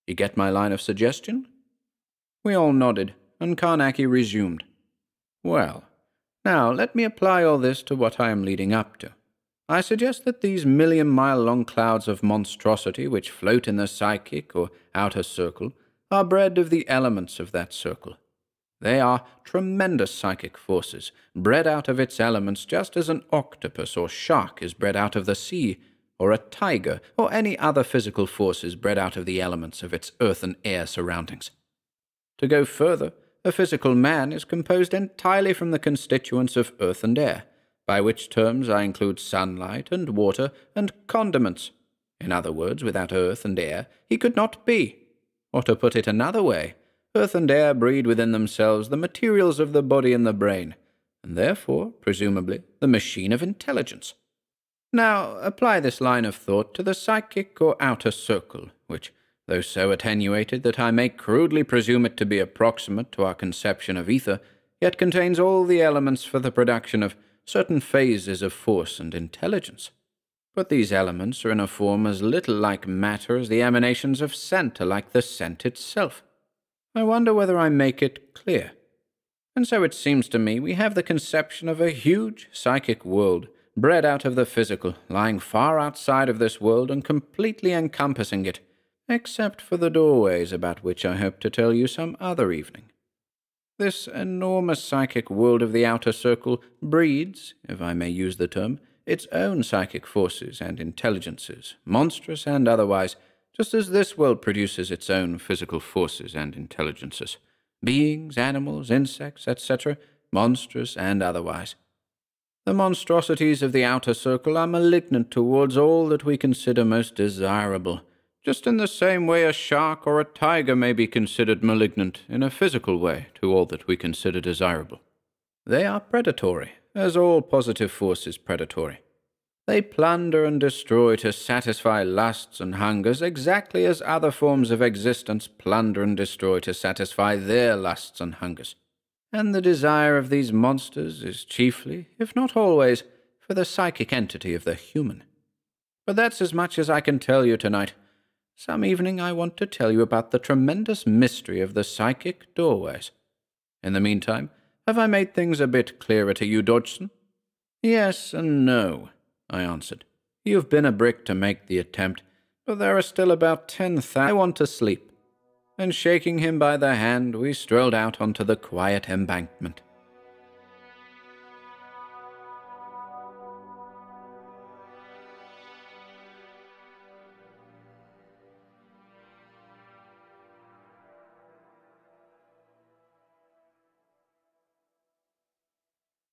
You get my line of suggestion?" We all nodded, and Carnacki resumed. "Well, now let me apply all this to what I am leading up to. I suggest that these million-mile-long clouds of monstrosity which float in the psychic or outer circle are bred of the elements of that circle. They are tremendous psychic forces, bred out of its elements just as an octopus or shark is bred out of the sea, or a tiger, or any other physical force is bred out of the elements of its earth and air surroundings. To go further, a physical man is composed entirely from the constituents of earth and air, by which terms I include sunlight and water and condiments. In other words, without earth and air, he could not be. Or to put it another way, earth and air breed within themselves the materials of the body and the brain, and therefore, presumably, the machine of intelligence. Now, apply this line of thought to the psychic or outer circle, which, though so attenuated that I may crudely presume it to be approximate to our conception of ether, yet contains all the elements for the production of certain phases of force and intelligence. But these elements are in a form as little like matter as the emanations of scent are like the scent itself. I wonder whether I make it clear. And so it seems to me we have the conception of a huge psychic world, bred out of the physical, lying far outside of this world and completely encompassing it, except for the doorways about which I hope to tell you some other evening. This enormous psychic world of the outer circle breeds, if I may use the term, its own psychic forces and intelligences, monstrous and otherwise, just as this world produces its own physical forces and intelligences, beings, animals, insects, etc., monstrous and otherwise. The monstrosities of the outer circle are malignant towards all that we consider most desirable, just in the same way a shark or a tiger may be considered malignant in a physical way to all that we consider desirable. They are predatory, as all positive force is predatory. They plunder and destroy to satisfy lusts and hungers exactly as other forms of existence plunder and destroy to satisfy their lusts and hungers. And the desire of these monsters is chiefly, if not always, for the psychic entity of the human. But that's as much as I can tell you tonight. Some evening I want to tell you about the tremendous mystery of the psychic doorways. In the meantime, have I made things a bit clearer to you, Hodgson? Yes and no, I answered. You've been a brick to make the attempt, but there are still about 10,000. I want to sleep. And shaking him by the hand, we strolled out onto the quiet embankment.